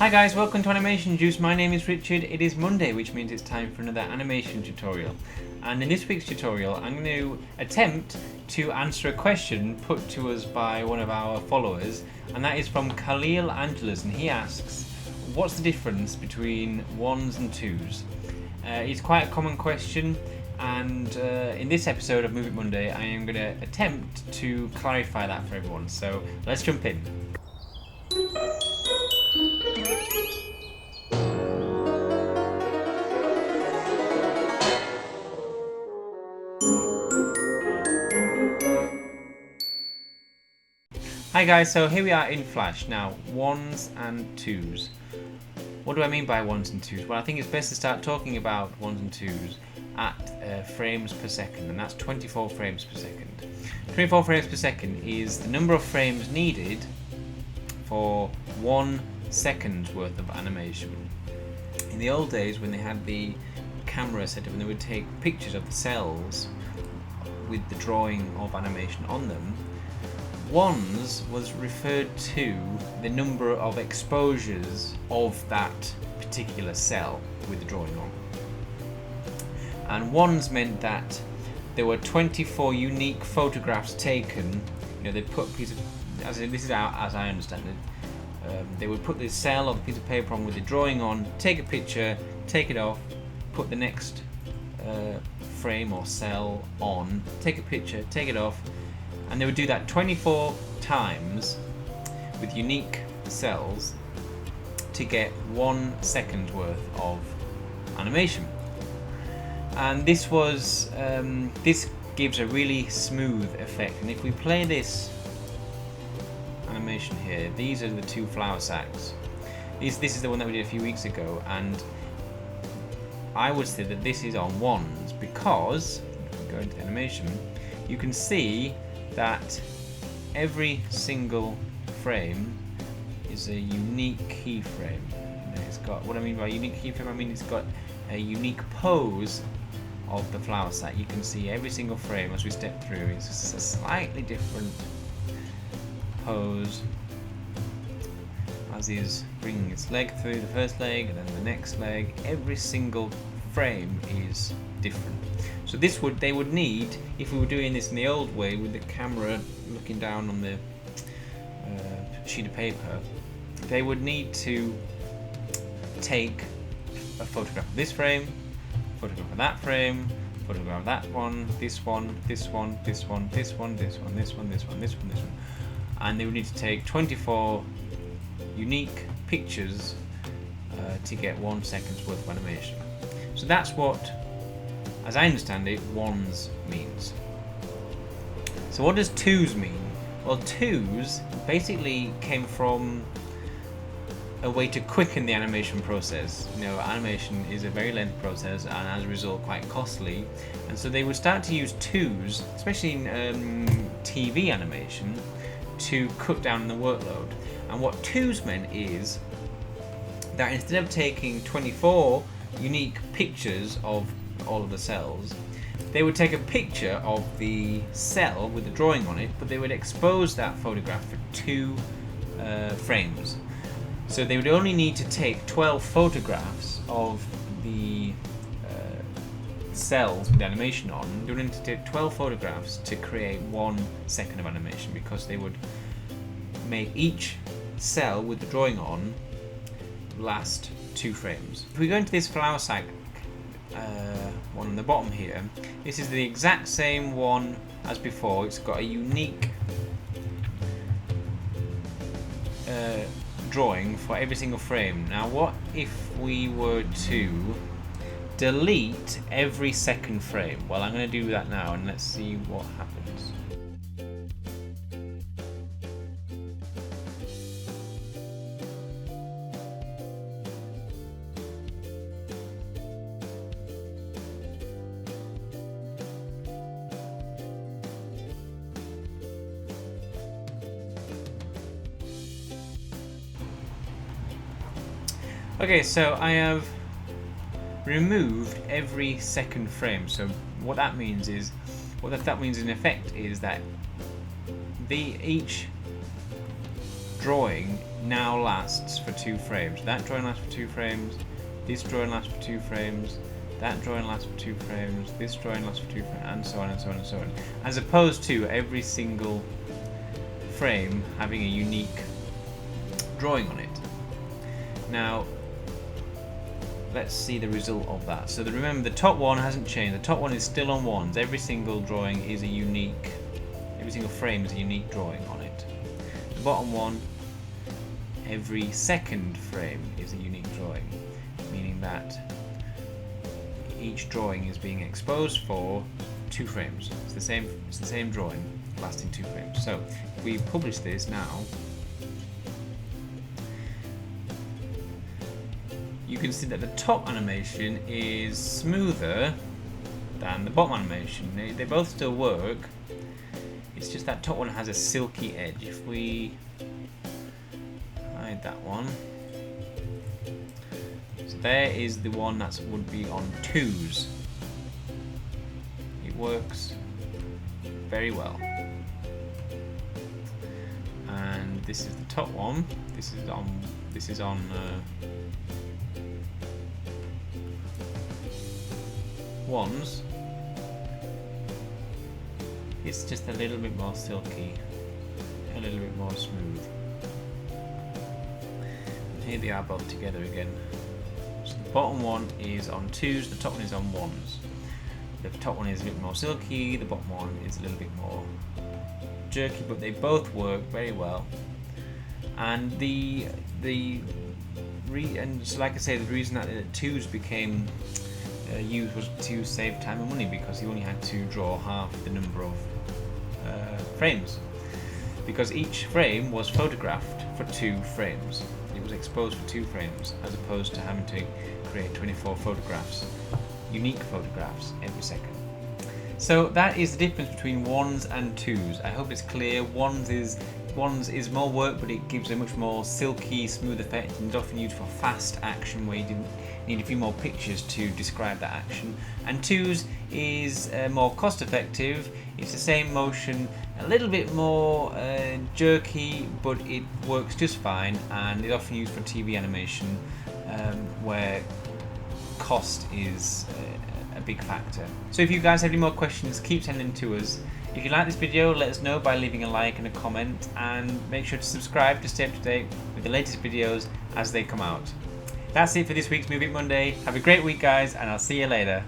Hi guys, welcome to Animation Juice. My name is Richard. It is Monday, which means it's time for another animation tutorial. And in this week's tutorial, I'm going to attempt to answer a question put to us by one of our followers, and that is from Khalil Angelus, and he asks, what's the difference between 1's and 2's? It's quite a common question, and in this episode of Move It Monday, I am going to attempt to clarify that for everyone. So let's jump in. Hi guys, so here we are in Flash. Now, 1's and 2's. What do I mean by 1's and 2's? Well, I think it's best to start talking about 1's and 2's at frames per second, and that's 24 frames per second. 24 frames per second is the number of frames needed for 1 second's worth of animation. In the old days, when they had the camera set up and they would take pictures of the cells with the drawing of animation on them, 1's was referred to the number of exposures of that particular cell with the drawing on. And 1's meant that there were 24 unique photographs taken. You know, they put a piece of, as I understand it, they would put the cell or the piece of paper on with the drawing on, take a picture, take it off, put the next frame or cell on, take a picture, take it off, and they would do that 24 times with unique cells to get 1 second's worth of animation. And this was this gives a really smooth effect. And if we play this animation here, these are the 2 flour sacks. This is the one that we did a few weeks ago, and I would say that this is on 1's because if we go into the animation, you can see that every single frame is a unique keyframe. It's got, what I mean by unique keyframe, I mean it's got a unique pose of the flour sack. You can see every single frame as we step through. It's just a slightly different pose as he's bringing its leg through the first leg and then the next leg. Every single frame is different. So they would need, if we were doing this in the old way with the camera looking down on the sheet of paper, they would need to take a photograph of this frame, photograph of that frame, photograph of that one, this one, this one, this one, this one, this one, this one, this one, this one, this one, and they would need to take 24 unique pictures to get 1 second's worth of animation. So that's what, as I understand it, 1's means. So what does 2's mean? Well, 2's basically came from a way to quicken the animation process. You know, animation is a very lengthy process and as a result quite costly, and so they would start to use 2's, especially in TV animation, to cut down the workload. And what 2's meant is that instead of taking 24 unique pictures of all of the cells, they would take a picture of the cell with the drawing on it, but they would expose that photograph for 2 frames. So they would only need to take 12 photographs of the cells with the animation on. They would need to take 12 photographs to create 1 second of animation, because they would make each cell with the drawing on last 2 frames. If we go into this flour sack one on the bottom here, this is the exact same one as before. It's got a unique drawing for every single frame. Now, what if we were to delete every second frame? Well, I'm going to do that now, and let's see what happens. Okay, so I have removed every second frame. So what that means is, that means in effect is that each drawing now lasts for 2 frames. That drawing lasts for 2 frames, this drawing lasts for 2 frames, that drawing lasts for 2 frames, this drawing lasts for 2 frames, and so on and so on and so on. As opposed to every single frame having a unique drawing on it. Now, let's see the result of that. So remember, the top one hasn't changed. The top one is still on 1's. Every single drawing is a unique, every single frame is a unique drawing on it. The bottom one, every second frame is a unique drawing, meaning that each drawing is being exposed for 2 frames. It's the same drawing lasting 2 frames. So if we publish this now, you can see that the top animation is smoother than the bottom animation. They both still work. It's just that top one has a silky edge. If we hide that one, so there is the one that would be on 2's. It works very well. And this is the top one. This is on 1's. It's just a little bit more silky, a little bit more smooth. And here they are both together again. So the bottom one is on 2's, the top one is on 1's. The top one is a bit more silky, the bottom one is a little bit more jerky, but they both work very well. And so like I say, the reason that 2's became used was to save time and money, because you only had to draw half the number of frames, because each frame was photographed for 2 frames. It was exposed for 2 frames, as opposed to having to create 24 photographs, unique photographs every second. So that is the difference between 1's and 2's. I hope it's clear. 1's is more work, but it gives a much more silky, smooth effect, and is often used for fast action where you didn't need a few more pictures to describe that action. And 2's is more cost effective. It's the same motion, a little bit more jerky, but it works just fine, and it's often used for TV animation where cost is a big factor. So if you guys have any more questions, keep sending them to us. If you like this video, let us know by leaving a like and a comment, and make sure to subscribe to stay up to date with the latest videos as they come out. That's it for this week's Move It Monday. Have a great week, guys, and I'll see you later.